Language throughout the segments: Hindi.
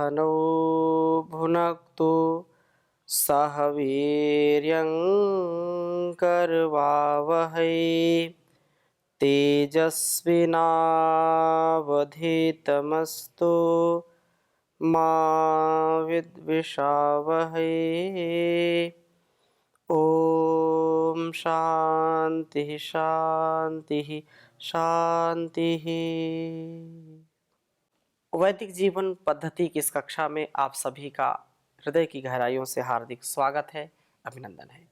नौ भुनक्तु सह वीर्यं करवावहै तेजस्विनावधीतमस्तु मा विद्विषावहै। ओम शांति शांति शांति। वैदिक जीवन पद्धति की इस कक्षा में आप सभी का हृदय की गहराइयों से हार्दिक स्वागत है, अभिनंदन है।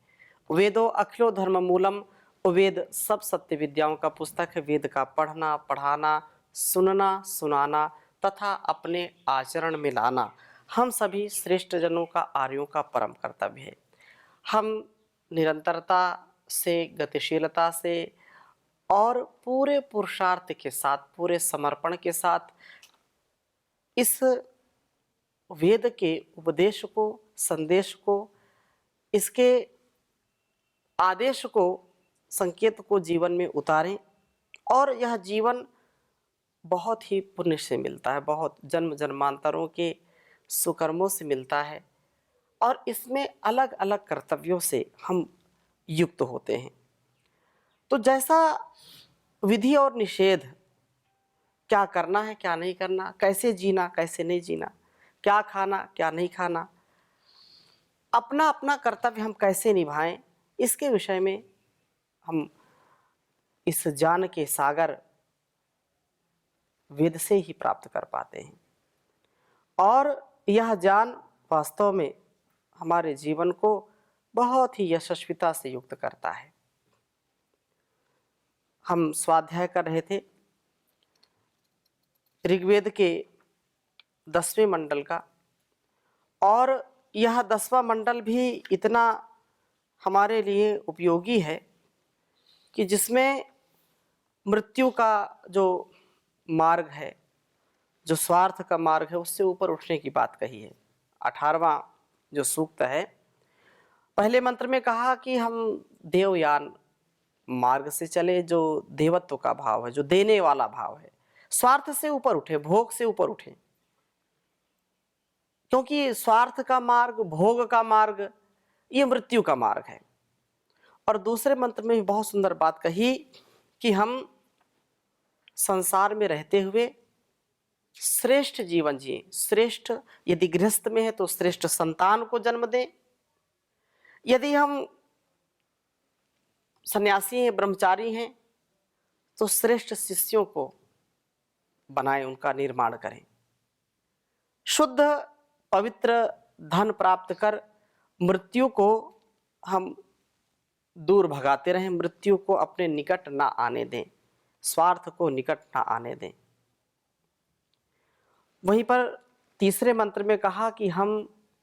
वेदो अखिलो धर्म मूलम, वेद सब सत्य विद्याओं का पुस्तक है। वेद का पढ़ना, पढ़ाना, सुनना, सुनाना तथा अपने आचरण में लाना हम सभी श्रेष्ठ जनों का, आर्यों का परम कर्तव्य है। हम निरंतरता से, गतिशीलता से और पूरे पुरुषार्थ के साथ, पूरे समर्पण के साथ इस वेद के उपदेश को, संदेश को, इसके आदेश को, संकेत को जीवन में उतारें। और यह जीवन बहुत ही पुण्य से मिलता है, बहुत जन्म जन्मांतरों के सुकर्मों से मिलता है और इसमें अलग अलग कर्तव्यों से हम युक्त होते हैं। तो जैसा विधि और निषेध, क्या करना है क्या नहीं करना, कैसे जीना कैसे नहीं जीना, क्या खाना क्या नहीं खाना, अपना अपना कर्तव्य हम कैसे निभाएं, इसके विषय में हम इस ज्ञान के सागर वेद से ही प्राप्त कर पाते हैं। और यह ज्ञान वास्तव में हमारे जीवन को बहुत ही यशस्विता से युक्त करता है। हम स्वाध्याय कर रहे थे ऋग्वेद के 10वें मंडल का, और यह 10वां मंडल भी इतना हमारे लिए उपयोगी है कि जिसमें मृत्यु का जो मार्ग है, जो स्वार्थ का मार्ग है, उससे ऊपर उठने की बात कही है। 18वां जो सूक्त है, पहले मंत्र में कहा कि हम देवयान मार्ग से चले, जो देवत्व का भाव है, जो देने वाला भाव है, स्वार्थ से ऊपर उठे, भोग से ऊपर उठे। क्योंकि स्वार्थ का मार्ग, भोग का मार्ग, ये मृत्यु का मार्ग है। और दूसरे मंत्र में भी बहुत सुंदर बात कही कि हम संसार में रहते हुए श्रेष्ठ जीवन जिए। श्रेष्ठ, यदि गृहस्थ में है तो श्रेष्ठ संतान को जन्म दें, यदि हम सन्यासी हैं, ब्रह्मचारी हैं, तो श्रेष्ठ शिष्यों को बनाएं, उनका निर्माण करें। शुद्ध पवित्र धन प्राप्त कर मृत्यु को हम दूर भगाते रहें, मृत्यु को अपने निकट ना आने दें, स्वार्थ को निकट ना आने दें। वहीं पर तीसरे मंत्र में कहा कि हम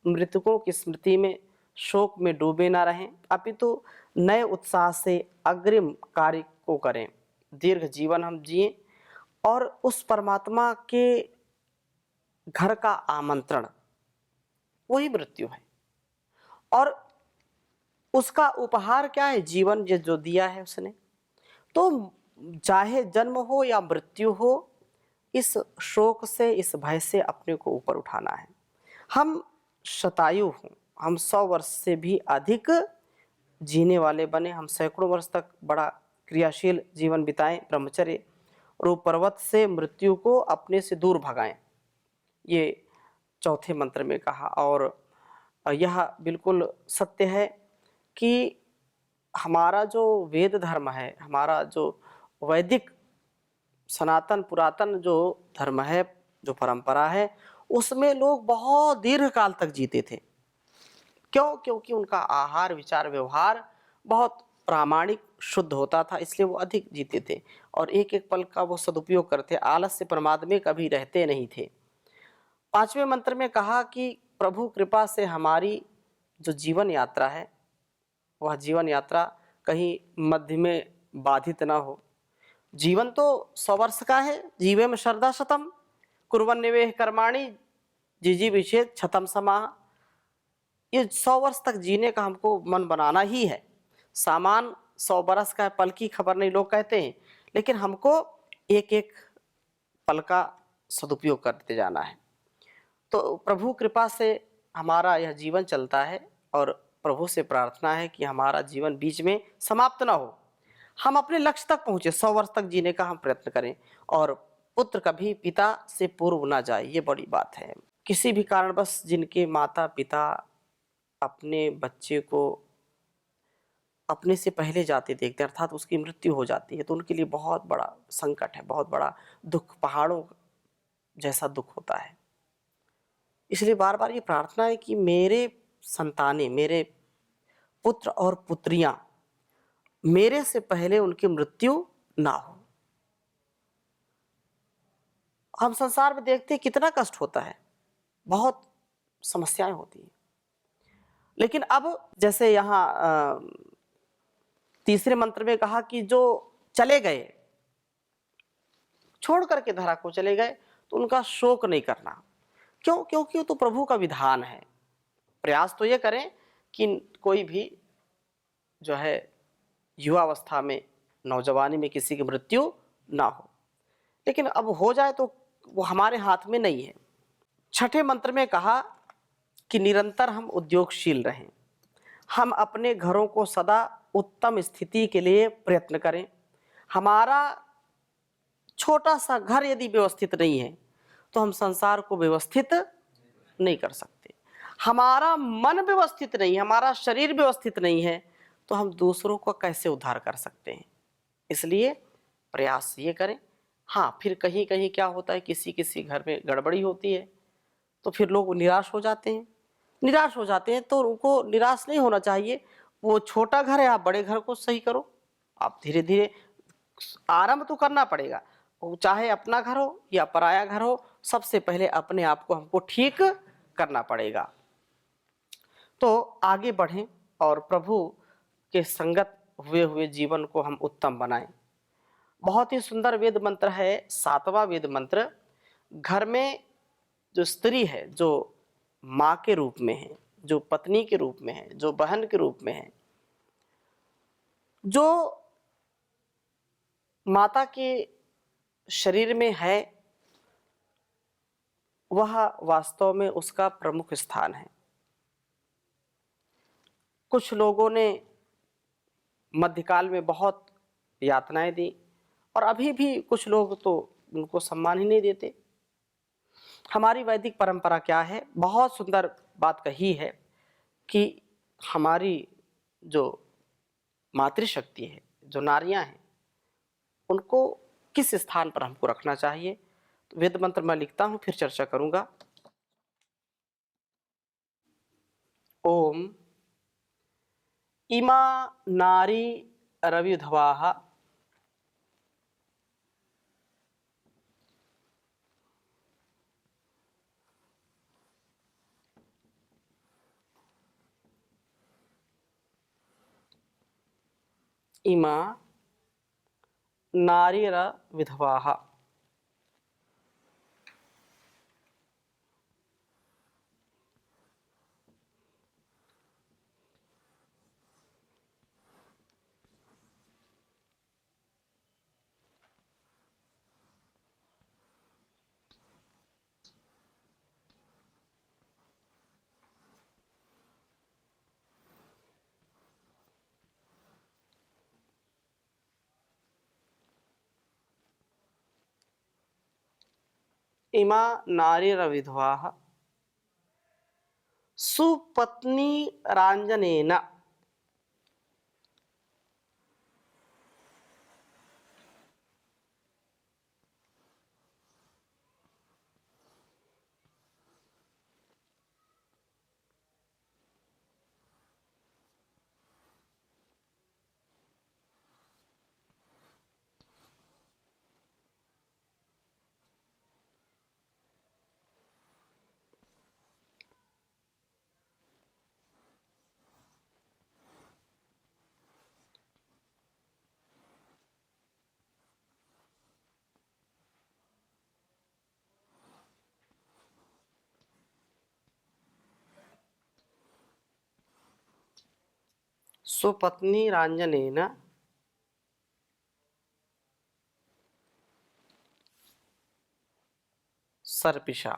मृतकों की स्मृति में, शोक में डूबे ना रहें, अपितु नए उत्साह से अग्रिम कार्य को करें, दीर्घ जीवन हम जिए और उस परमात्मा के घर का आमंत्रण, वही मृत्यु है। और उसका उपहार क्या है? जीवन जो दिया है उसने। तो चाहे जन्म हो या मृत्यु हो, इस शोक से, इस भय से अपने को ऊपर उठाना है। हम शतायु हों, हम 100 वर्ष से भी अधिक जीने वाले बने, हम सैकड़ों वर्ष तक बड़ा क्रियाशील जीवन बिताएं, ब्रह्मचर्य रूप पर्वत से मृत्यु को अपने से दूर भगाएं, ये चौथे मंत्र में कहा। और यह बिल्कुल सत्य है कि हमारा जो वेद धर्म है, हमारा जो वैदिक सनातन पुरातन जो धर्म है, जो परंपरा है, उसमें लोग बहुत दीर्घ काल तक जीते थे। क्यों? क्योंकि उनका आहार, विचार, व्यवहार बहुत प्रामाणिक, शुद्ध होता था, इसलिए वो अधिक जीते थे और एक एक पल का वो सदुपयोग करते, आलस्य प्रमाद में कभी रहते नहीं थे। 5वें मंत्र में कहा कि प्रभु कृपा से हमारी जो जीवन यात्रा है, वह जीवन यात्रा कहीं मध्य में बाधित ना हो। जीवन तो 100 वर्ष का है, जीवे में श्रद्धा शतम कुर्वन् निवेह कर्माणि जिजी विषेद छतम समाह। ये 100 वर्ष तक जीने का हमको मन बनाना ही है। सामान 100 बरस का है, पल की खबर नहीं लोग कहते हैं, लेकिन हमको एक एक पल का सदुपयोग करते जाना है। तो प्रभु कृपा से हमारा यह जीवन चलता है और प्रभु से प्रार्थना है कि हमारा जीवन बीच में समाप्त ना हो, हम अपने लक्ष्य तक पहुँचे, 100 वर्ष तक जीने का हम प्रयत्न करें और पुत्र कभी पिता से पूर्व ना जाए, ये बड़ी बात है। किसी भी कारणवश जिनके माता पिता अपने बच्चे को अपने से पहले जाते देखते हैं, अर्थात उसकी मृत्यु हो जाती है, तो उनके लिए बहुत बड़ा संकट है, बहुत बड़ा दुख, पहाड़ों जैसा दुख होता है। इसलिए बार बार ये प्रार्थना है कि मेरे संतानें, मेरे पुत्र और पुत्रियां मेरे से पहले उनकी मृत्यु ना हो। हम संसार में देखते हैं कितना कष्ट होता है, बहुत समस्याएं होती हैं, लेकिन अब जैसे यहाँ तीसरे मंत्र में कहा कि जो चले गए, छोड़ करके धरा को चले गए, तो उनका शोक नहीं करना। क्यों? क्योंकि वो तो प्रभु का विधान है। प्रयास तो ये करें कि कोई भी जो है युवावस्था में, नौजवानी में किसी की मृत्यु ना हो, लेकिन अब हो जाए तो वो हमारे हाथ में नहीं है। छठे मंत्र में कहा कि निरंतर हम उद्योगशील रहें, हम अपने घरों को सदा उत्तम स्थिति के लिए प्रयत्न करें। हमारा छोटा सा घर यदि व्यवस्थित नहीं है तो हम संसार को व्यवस्थित नहीं कर सकते। हमारा मन व्यवस्थित नहीं, हमारा शरीर व्यवस्थित नहीं है तो हम दूसरों को कैसे उद्धार कर सकते हैं। इसलिए प्रयास ये करें। हाँ, फिर कहीं कहीं क्या होता है, किसी किसी घर में गड़बड़ी होती है तो फिर लोग निराश हो जाते हैं। निराश हो जाते हैं तो उनको निराश नहीं होना चाहिए। वो छोटा घर है, आप बड़े घर को सही करो। आप धीरे धीरे आरंभ तो करना पड़ेगा, वो चाहे अपना घर हो या पराया घर हो, सबसे पहले अपने आप को हमको ठीक करना पड़ेगा। तो आगे बढ़ें और प्रभु के संगत हुए हुए जीवन को हम उत्तम बनाएं। बहुत ही सुंदर वेद मंत्र है 7वां वेद मंत्र। घर में जो स्त्री है, जो माँ के रूप में है, जो पत्नी के रूप में है, जो बहन के रूप में है, जो माता के शरीर में है, वह वास्तव में उसका प्रमुख स्थान है। कुछ लोगों ने मध्यकाल में बहुत यातनाएं दी और अभी भी कुछ लोग तो उनको सम्मान ही नहीं देते। हमारी वैदिक परंपरा क्या है, बहुत सुंदर बात कही है कि हमारी जो मातृशक्ति है, जो नारियां हैं, उनको किस स्थान पर हमको रखना चाहिए। तो वेद मंत्र मैं लिखता हूं, फिर चर्चा करूंगा। ओम इमा नारी रविधवाः इमा नारीरविधवाः इमा नारीरविधवाः सुपत्नी रांजनेन सुपत्नी रांजनेन सर्पिषा।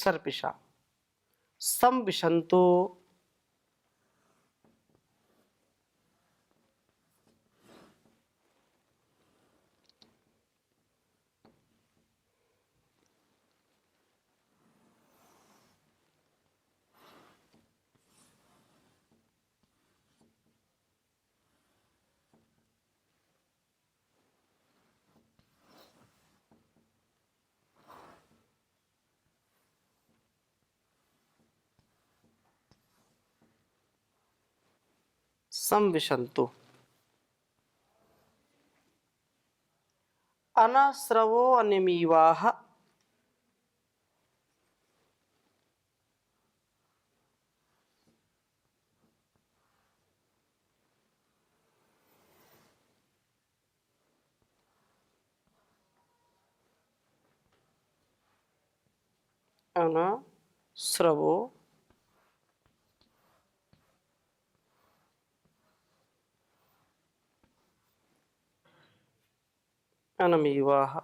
सर्पिषा संविशन्तु संविशन्तु अनस्रवो अनिमीवाः अनस्रवो अनमीवाः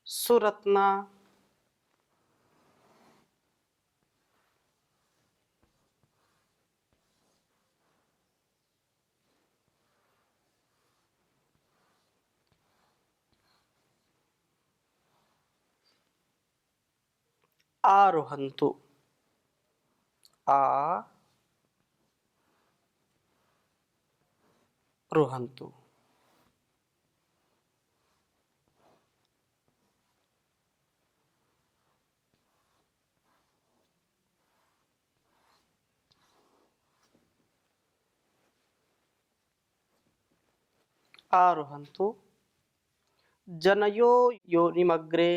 सुरत्ना आरोहन्तु आरोहन्तु आरोहन्तु जनयो योनिमग्रे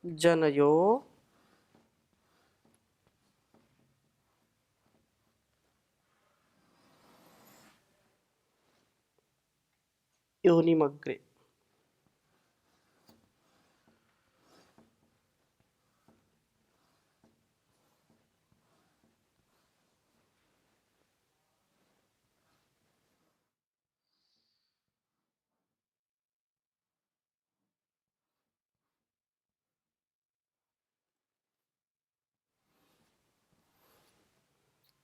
जनयो योनिमग्रे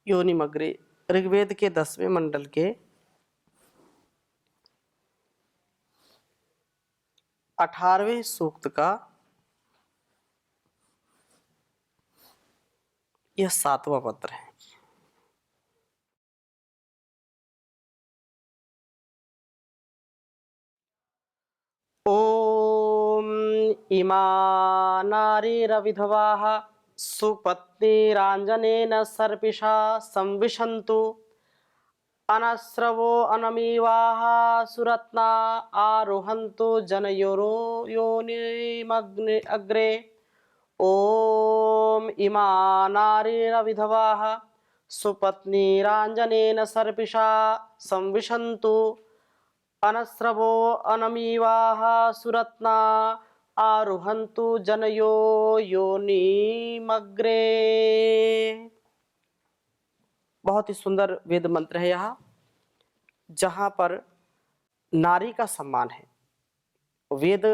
योनिमग्रे ऋग्वेद के 10वें मंडल के 18वें सूक्त का यह 7वां मंत्र है। ओम इमा नारीरविधवाः सुपत्नीराञ्जनेन सर्पिषा संविशन्तु अनस्रवो अनमीवाः सुरत्ना आरोहन्तु जनयोरो योनिमग्ने अग्रे। ओम इमा नारीरविधवाः सुपत्नीराञ्जनेन सर्पिषा संविशन्तु अनस्रवो अनमीवाः सुरत्ना आरुहन्तु जनयो योनिमग्रे। बहुत ही सुंदर वेद मंत्र है यह, जहाँ पर नारी का सम्मान है। वेद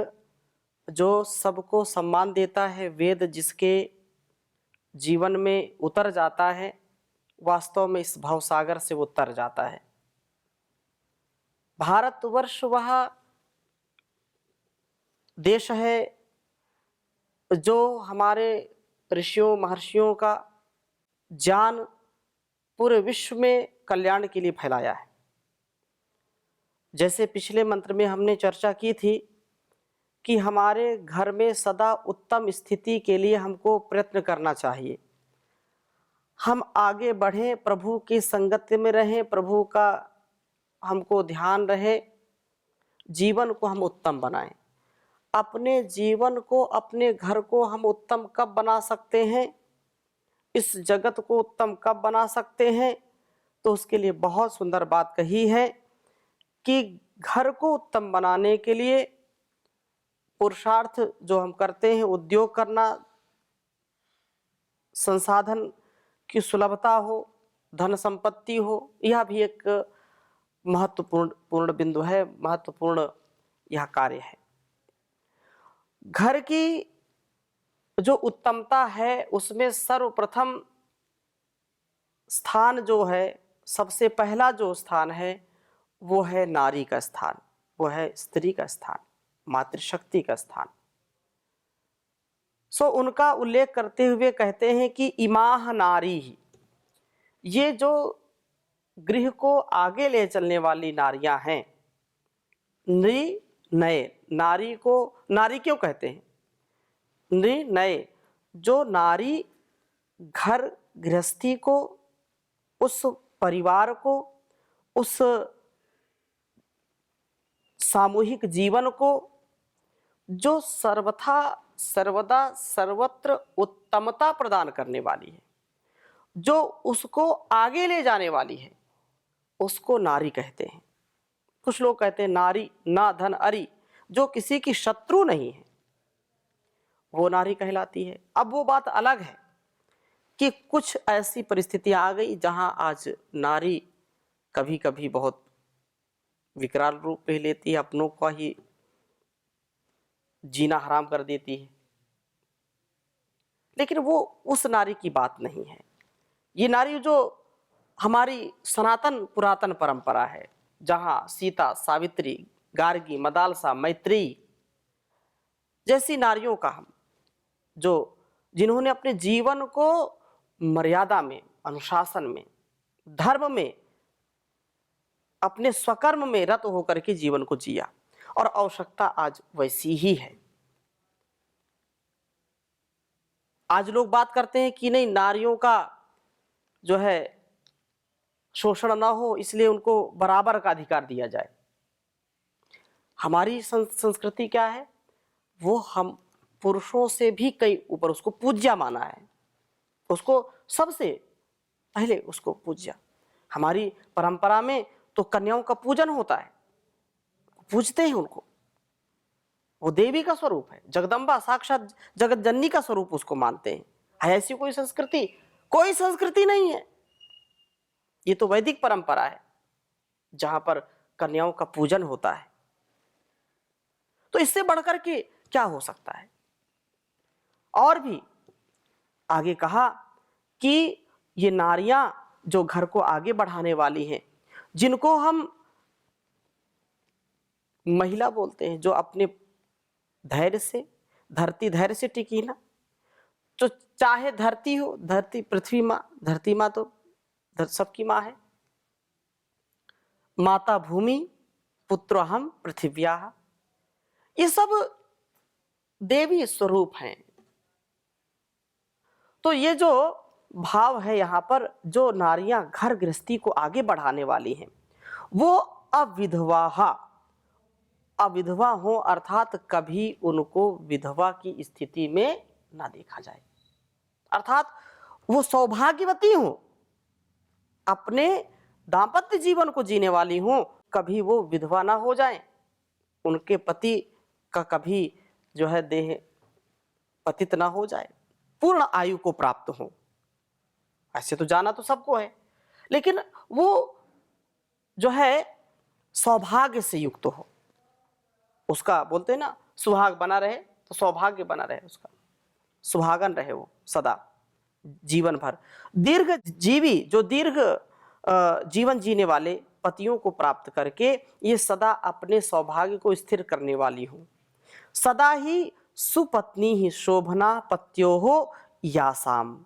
जो सबको सम्मान देता है, वेद जिसके जीवन में उतर जाता है, वास्तव में इस भवसागर से वो उतर जाता है। भारतवर्ष वह देश है जो हमारे ऋषियों महर्षियों का ज्ञान पूरे विश्व में कल्याण के लिए फैलाया है। जैसे पिछले मंत्र में हमने चर्चा की थी कि हमारे घर में सदा उत्तम स्थिति के लिए हमको प्रयत्न करना चाहिए। हम आगे बढ़ें, प्रभु की संगत में रहें, प्रभु का हमको ध्यान रहे, जीवन को हम उत्तम बनाएं। अपने जीवन को, अपने घर को हम उत्तम कब बना सकते हैं, इस जगत को उत्तम कब बना सकते हैं, तो उसके लिए बहुत सुंदर बात कही है कि घर को उत्तम बनाने के लिए पुरुषार्थ जो हम करते हैं, उद्योग करना, संसाधन की सुलभता हो, धन संपत्ति हो, यह भी एक महत्वपूर्ण बिंदु है, महत्वपूर्ण यह कार्य है। घर की जो उत्तमता है उसमें सर्वप्रथम स्थान जो है, सबसे पहला जो स्थान है वो है नारी का स्थान, वो है स्त्री का स्थान, मातृशक्ति का स्थान। सो उनका उल्लेख करते हुए कहते हैं कि इमाह नारी ही, ये जो गृह को आगे ले चलने वाली नारियां हैं, नृ नये, नारी को नारी क्यों कहते हैं, नृ नये, जो नारी घर गृहस्थी को, उस परिवार को, उस सामूहिक जीवन को जो सर्वदा सर्वत्र उत्तमता प्रदान करने वाली है, जो उसको आगे ले जाने वाली है, उसको नारी कहते हैं। कुछ लोग कहते हैं नारी ना धन अरि, जो किसी की शत्रु नहीं है वो नारी कहलाती है। अब वो बात अलग है कि कुछ ऐसी परिस्थितियां आ गई जहां आज नारी कभी कभी बहुत विकराल रूप ले लेती है, अपनों का ही जीना हराम कर देती है, लेकिन वो उस नारी की बात नहीं है। ये नारी जो हमारी सनातन पुरातन परंपरा है, जहां सीता, सावित्री, गार्गी, मदालसा, मैत्री जैसी नारियों का हम, जो जिन्होंने अपने जीवन को मर्यादा में, अनुशासन में, धर्म में, अपने स्वकर्म में रत होकर के जीवन को जिया, और आवश्यकता आज वैसी ही है। आज लोग बात करते हैं कि नहीं, नारियों का जो है शोषण ना हो, इसलिए उनको बराबर का अधिकार दिया जाए। हमारी संस्कृति क्या है, वो हम पुरुषों से भी कई ऊपर उसको पूज्य माना है, उसको सबसे पहले उसको पूज्य। हमारी परंपरा में तो कन्याओं का पूजन होता है, पूजते हैं उनको, वो देवी का स्वरूप है, जगदम्बा, साक्षात जगत जननी का स्वरूप उसको मानते हैं। है ऐसी कोई संस्कृति? कोई संस्कृति नहीं है। ये तो वैदिक परंपरा है जहां पर कन्याओं का पूजन होता है। तो इससे बढ़कर के क्या हो सकता है? और भी आगे कहा कि ये नारियां जो घर को आगे बढ़ाने वाली हैं, जिनको हम महिला बोलते हैं, जो अपने धैर्य से, धैर्य से टिकी ना, तो चाहे धरती हो, धरती पृथ्वी माँ, धरती माँ तो सबकी माँ है, माता भूमि पुत्र हम पृथिव्याः, ये सब देवी स्वरूप हैं। तो ये जो भाव है यहाँ पर, जो नारियां घर गृहस्थी को आगे बढ़ाने वाली हैं, वो अविधवा हो, अर्थात कभी उनको विधवा की स्थिति में ना देखा जाए, अर्थात वो सौभाग्यवती हो, अपने दाम्पत्य जीवन को जीने वाली हो, कभी वो विधवा ना हो जाए, उनके पति का कभी जो है देह पतित ना हो जाए, पूर्ण आयु को प्राप्त हो। ऐसे तो जाना तो सबको है, लेकिन वो जो है सौभाग्य से युक्त हो, उसका बोलते हैं ना, सुहाग बना रहे तो सौभाग्य बना रहे, उसका सुहागन रहे वो सदा जीवन भर। दीर्घ जीवी, जो दीर्घ जीवन जीने वाले पतियों को प्राप्त करके ये सदा अपने सौभाग्य को स्थिर करने वाली हो। सदा ही सुपत्नी ही शोभना पत्यो हो यासाम,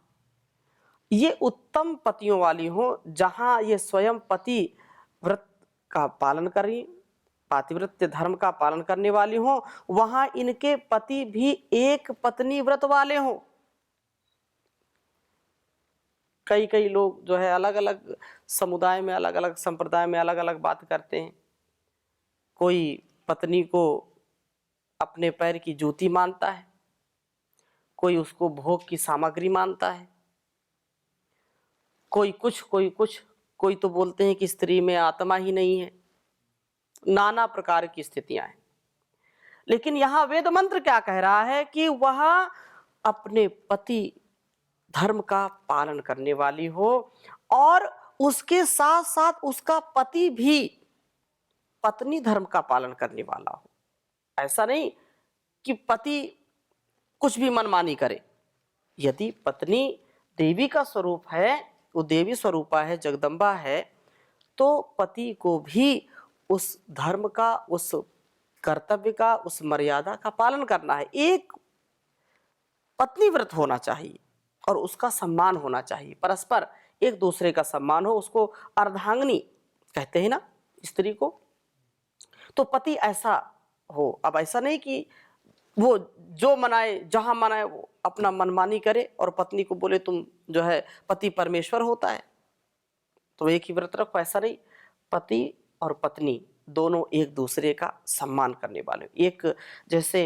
ये उत्तम पतियों वाली हो, जहां ये स्वयं पति व्रत का पालन करी, पातिव्रत्य धर्म का पालन करने वाली हो, वहां इनके पति भी एक पत्नी व्रत वाले हो। कई लोग जो है अलग अलग समुदाय में, अलग अलग संप्रदाय में अलग अलग बात करते हैं। कोई पत्नी को अपने पैर की जूती मानता है, कोई उसको भोग की सामग्री मानता है, कोई कुछ कोई कुछ, कोई तो बोलते हैं कि स्त्री में आत्मा ही नहीं है। नाना प्रकार की स्थितियां हैं। लेकिन यहां वेद मंत्र क्या कह रहा है कि वह अपने पति धर्म का पालन करने वाली हो और उसके साथ साथ उसका पति भी पत्नी धर्म का पालन करने वाला हो। ऐसा नहीं कि पति कुछ भी मनमानी करे। यदि पत्नी देवी का स्वरूप है, वो देवी स्वरूपा है, जगदम्बा है, तो पति को भी उस धर्म का, उस कर्तव्य का, उस मर्यादा का पालन करना है। एक पत्नी व्रत होना चाहिए और उसका सम्मान होना चाहिए, परस्पर एक दूसरे का सम्मान हो। उसको अर्धांगिनी कहते हैं ना स्त्री को, तो पति ऐसा हो। अब ऐसा नहीं कि वो जो मनाए, जहां मनाए वो अपना मनमानी करे और पत्नी को बोले तुम जो है पति परमेश्वर होता है तो एक ही व्रत रखो। ऐसा नहीं, पति और पत्नी दोनों एक दूसरे का सम्मान करने वाले। एक जैसे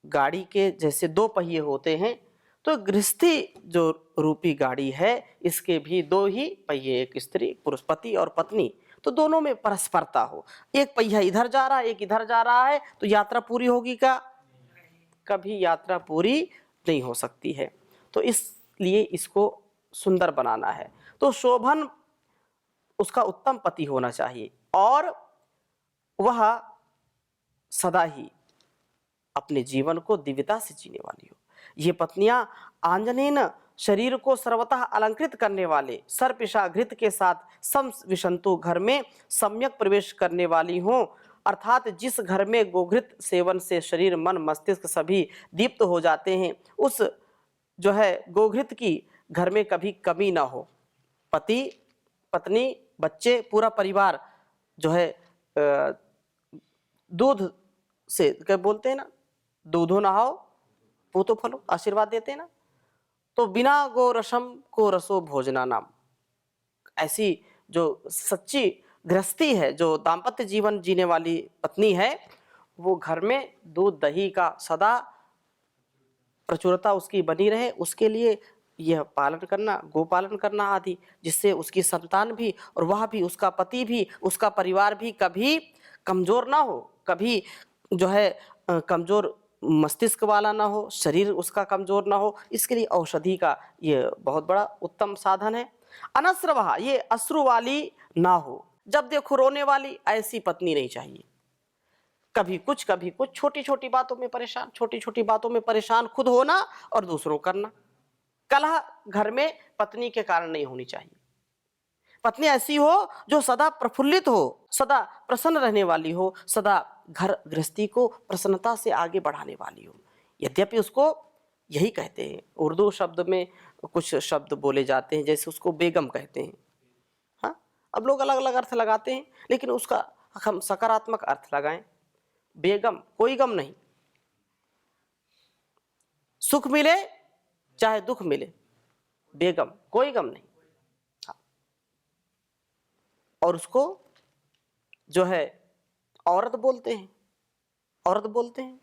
गाड़ी के जैसे दो पहिए होते हैं, तो गृहस्थी जो रूपी गाड़ी है इसके भी दो ही पहिए, एक स्त्री पुरुष पति और पत्नी, तो दोनों में परस्परता हो। एक पहिया इधर जा रहा है, एक इधर जा रहा है, तो यात्रा पूरी होगी क्या? कभी यात्रा पूरी नहीं हो सकती है। तो इसलिए इसको सुंदर बनाना है। तो शोभन उसका उत्तम पति होना चाहिए और वह सदा ही अपने जीवन को दिव्यता से जीने वाली हो। ये पत्नियां आंजनेन शरीर को सर्वतः अलंकृत करने वाले सर्पिशाघृत के साथ सम विषंतु घर में सम्यक प्रवेश करने वाली हों, अर्थात जिस घर में गोघृत सेवन से शरीर मन मस्तिष्क सभी दीप्त हो जाते हैं, उस जो है गोघृत की घर में कभी कमी ना हो। पति पत्नी बच्चे पूरा परिवार जो है दूध से क्या बोलते हैं ना, दूधो नहाओ पूतो फलो, आशीर्वाद देते हैं ना। तो बिना गो रसम को रसो भोजना नाम, ऐसी जो सच्ची गृहस्थी है, जो दाम्पत्य जीवन जीने वाली पत्नी है, वो घर में दूध दही का सदा प्रचुरता उसकी बनी रहे, उसके लिए यह पालन करना, गोपालन करना आदि, जिससे उसकी संतान भी और वह भी, उसका पति भी, उसका परिवार भी कभी कमजोर ना हो, कभी जो है कमजोर मस्तिष्क वाला ना हो, शरीर उसका कमजोर ना हो। इसके लिए औषधि का ये बहुत बड़ा उत्तम साधन है। अनस्रवहा, ये अश्रु वाली ना हो, जब देखो रोने वाली, ऐसी पत्नी नहीं चाहिए। कभी कुछ छोटी छोटी बातों में परेशान, छोटी छोटी बातों में परेशान खुद होना और दूसरों करना। कलह घर में पत्नी के कारण नहीं होनी चाहिए। पत्नी ऐसी हो जो सदा प्रफुल्लित हो, सदा प्रसन्न रहने वाली हो, सदा घर गृहस्थी को प्रसन्नता से आगे बढ़ाने वाली हो। यद्यपि उसको यही कहते हैं, उर्दू शब्द में कुछ शब्द बोले जाते हैं, जैसे उसको बेगम कहते हैं। हाँ, अब लोग अलग अलग अर्थ लगाते हैं, लेकिन उसका हम सकारात्मक अर्थ लगाएं। बेगम, कोई गम नहीं, सुख मिले चाहे दुख मिले, बेगम कोई गम नहीं। हाँ। और उसको जो है औरत बोलते हैं, औरत बोलते हैं,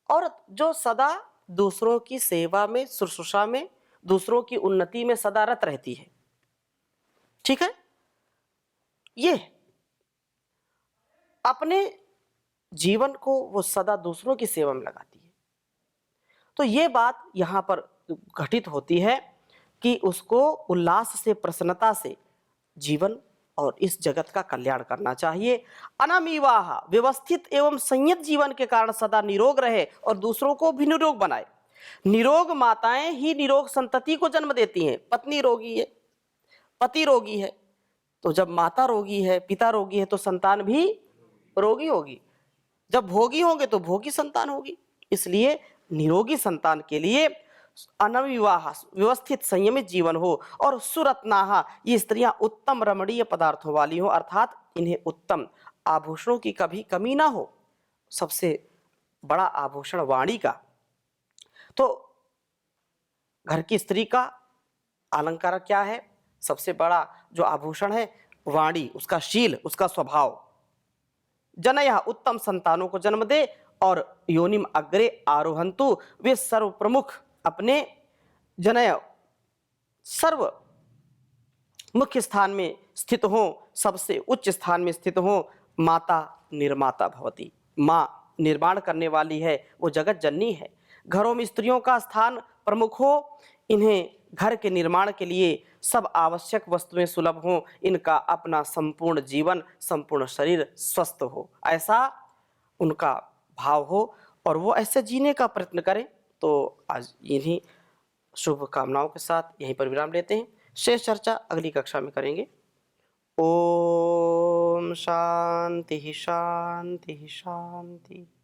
औरत जो सदा दूसरों की सेवा में, शुश्रूषा में, दूसरों की उन्नति में सदा रत रहती है। ठीक है, ये अपने जीवन को वो सदा दूसरों की सेवा में लगाती है। तो ये बात यहाँ पर घटित होती है कि उसको उल्लास से, प्रसन्नता से जीवन और इस जगत का कल्याण करना चाहिए। अनमिवाह, व्यवस्थित एवं संयत जीवन के कारण सदा निरोग रहे और दूसरों को भी निरोग बनाए। निरोग माताएं ही निरोग संतति को जन्म देती हैं। पत्नी रोगी है, पति रोगी है, तो जब माता रोगी है, पिता रोगी है, तो संतान भी रोगी होगी। जब भोगी होंगे तो भोगी संतान होगी। इसलिए निरोगी संतान के लिए अनविवाह, व्यवस्थित संयमित जीवन हो और सुरत्नाहा, ये स्त्रियां उत्तम रमणीय पदार्थों वाली हो, अर्थात इन्हें उत्तम आभूषणों की कभी कमी ना हो। सबसे बड़ा आभूषण वाणी का, तो घर की स्त्री का अलंकार क्या है? सबसे बड़ा जो आभूषण है वाणी, उसका शील, उसका स्वभाव। जनयः उत्तम संतानों को जन्म दे और योनिम अग्रे आरोहंतु, वे सर्व प्रमुख अपने जनय सर्व मुख्य स्थान में स्थित हों, सबसे उच्च स्थान में स्थित हों। माता निर्माता भवति, माँ निर्माण करने वाली है, वो जगत जननी है। घरों में स्त्रियों का स्थान प्रमुख हो, इन्हें घर के निर्माण के लिए सब आवश्यक वस्तुएं सुलभ हों, इनका अपना संपूर्ण जीवन, संपूर्ण शरीर स्वस्थ हो, ऐसा उनका भाव हो और वो ऐसे जीने का प्रयत्न करें। तो आज इन्हीं शुभकामनाओं के साथ यहीं पर विराम लेते हैं। शेष चर्चा अगली कक्षा में करेंगे। ओम शांति शांति शांति।